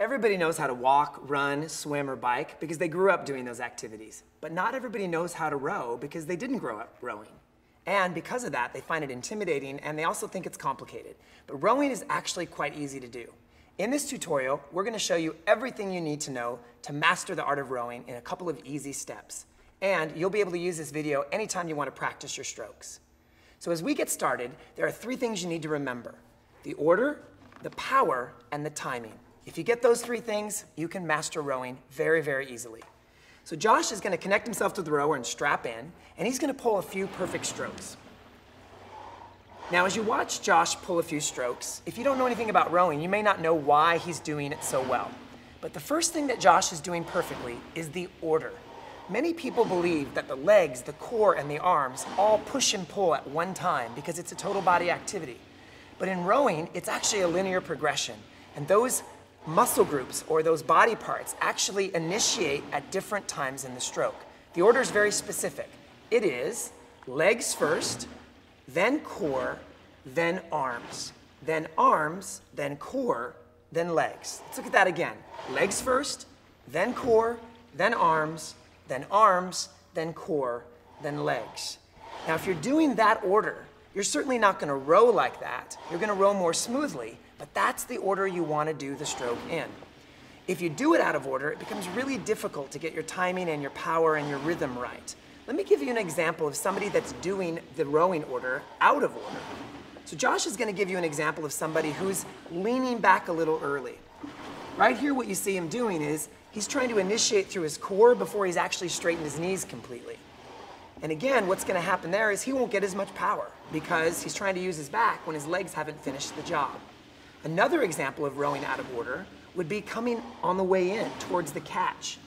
Everybody knows how to walk, run, swim, or bike because they grew up doing those activities. But not everybody knows how to row because they didn't grow up rowing. And because of that, they find it intimidating and they also think it's complicated. But rowing is actually quite easy to do. In this tutorial, we're going to show you everything you need to know to master the art of rowing in a couple of easy steps. And you'll be able to use this video anytime you want to practice your strokes. So as we get started, there are 3 things you need to remember: the order, the power, and the timing. If you get those 3 things, you can master rowing very, very easily. So Josh is going to connect himself to the rower and strap in, and he's going to pull a few perfect strokes. Now, as you watch Josh pull a few strokes, if you don't know anything about rowing, you may not know why he's doing it so well. But the first thing that Josh is doing perfectly is the order. Many people believe that the legs, the core, and the arms all push and pull at one time because it's a total body activity. But in rowing, it's actually a linear progression, and those muscle groups or those body parts actually initiate at different times in the stroke. The order is very specific. It is legs first, then core, then arms, then core, then legs. Let's look at that again. Legs first, then core, then arms, then core, then legs. Now, if you're doing that order, you're certainly not going to row like that. You're going to row more smoothly, but that's the order you want to do the stroke in. If you do it out of order, it becomes really difficult to get your timing and your power and your rhythm right. Let me give you an example of somebody that's doing the rowing order out of order. So Josh is going to give you an example of somebody who's leaning back a little early. Right here, what you see him doing is he's trying to initiate through his core before he's actually straightened his knees completely. And again, what's going to happen there is he won't get as much power because he's trying to use his back when his legs haven't finished the job. Another example of rowing out of order would be coming on the way in towards the catch.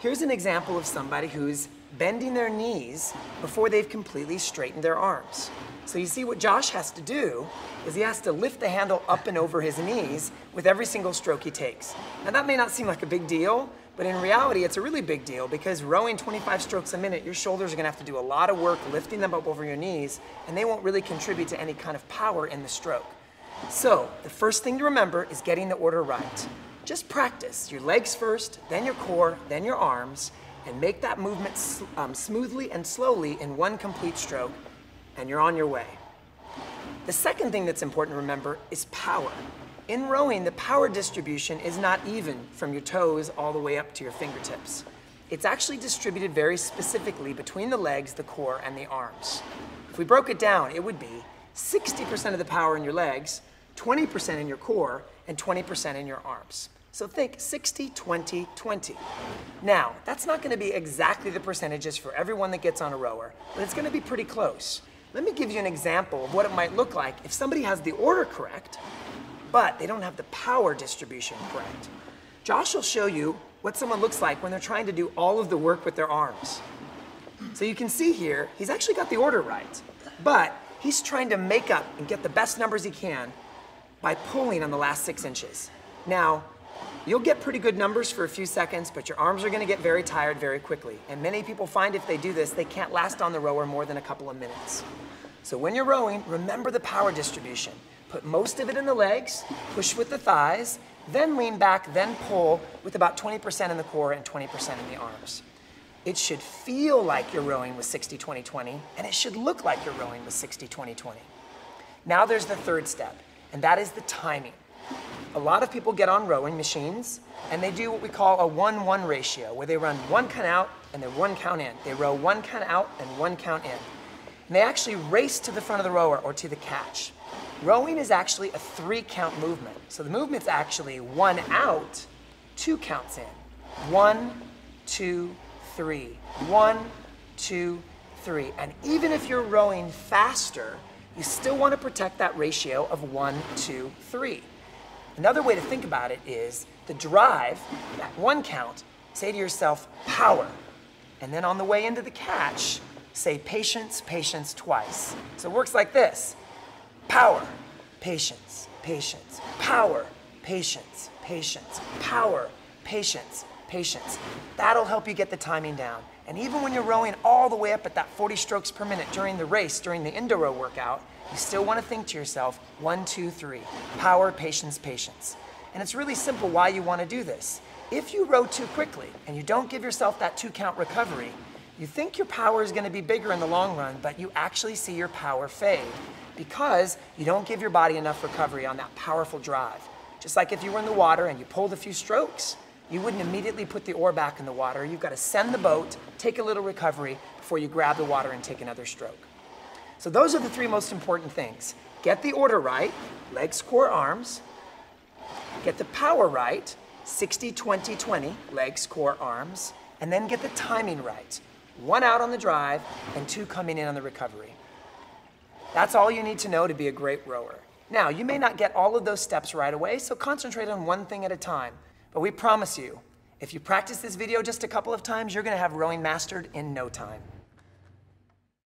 Here's an example of somebody who's bending their knees before they've completely straightened their arms. So you see what Josh has to do is he has to lift the handle up and over his knees with every single stroke he takes. Now that may not seem like a big deal, but in reality it's a really big deal because rowing 25 strokes a minute, your shoulders are going to have to do a lot of work lifting them up over your knees, and they won't really contribute to any kind of power in the stroke. So the first thing to remember is getting the order right. Just practice your legs first, then your core, then your arms, and make that movement smoothly and slowly in one complete stroke, and you're on your way. The second thing that's important to remember is power. In rowing, the power distribution is not even from your toes all the way up to your fingertips. It's actually distributed very specifically between the legs, the core, and the arms. If we broke it down, it would be 60% of the power in your legs, 20% in your core, and 20% in your arms. So think 60, 20, 20. Now, that's not going to be exactly the percentages for everyone that gets on a rower, but it's going to be pretty close. Let me give you an example of what it might look like if somebody has the order correct, but they don't have the power distribution correct. Josh will show you what someone looks like when they're trying to do all of the work with their arms. So you can see here, he's actually got the order right, but he's trying to make up and get the best numbers he can by pulling on the last 6 inches. Now, you'll get pretty good numbers for a few seconds, but your arms are going to get very tired very quickly. And many people find if they do this, they can't last on the rower more than a couple of minutes. So when you're rowing, remember the power distribution. Put most of it in the legs, push with the thighs, then lean back, then pull with about 20% in the core and 20% in the arms. It should feel like you're rowing with 60-20-20, and it should look like you're rowing with 60-20-20. Now there's the third step, and that is the timing. A lot of people get on rowing machines, and they do what we call a 1-1 ratio, where they run 1 count out and then 1 count in. They row 1 count out and 1 count in. And they actually race to the front of the rower or to the catch. Rowing is actually a 3-count movement. So the movement's actually 1 out, 2 counts in. 1, 2, 3. 1, 2, 3. And even if you're rowing faster, you still want to protect that ratio of 1, 2, 3. Another way to think about it is the drive, that 1 count, say to yourself, power. And then on the way into the catch, say patience, patience twice. So it works like this. Power, patience, patience, power, patience, patience, power, patience, patience. That'll help you get the timing down. And even when you're rowing all the way up at that 40 strokes per minute during the race, during the indoor row workout, you still want to think to yourself, 1, 2, 3, power, patience, patience. And it's really simple why you want to do this. If you row too quickly and you don't give yourself that 2-count recovery, you think your power is going to be bigger in the long run, but you actually see your power fade because you don't give your body enough recovery on that powerful drive. Just like if you were in the water and you pulled a few strokes, you wouldn't immediately put the oar back in the water. You've got to send the boat, take a little recovery before you grab the water and take another stroke. So those are the 3 most important things. Get the order right, legs, core, arms. Get the power right, 60-20-20, legs, core, arms. And then get the timing right. 1 out on the drive and 2 coming in on the recovery. That's all you need to know to be a great rower. Now, you may not get all of those steps right away, so concentrate on one thing at a time. But we promise you, if you practice this video just a couple of times, you're going to have rowing mastered in no time.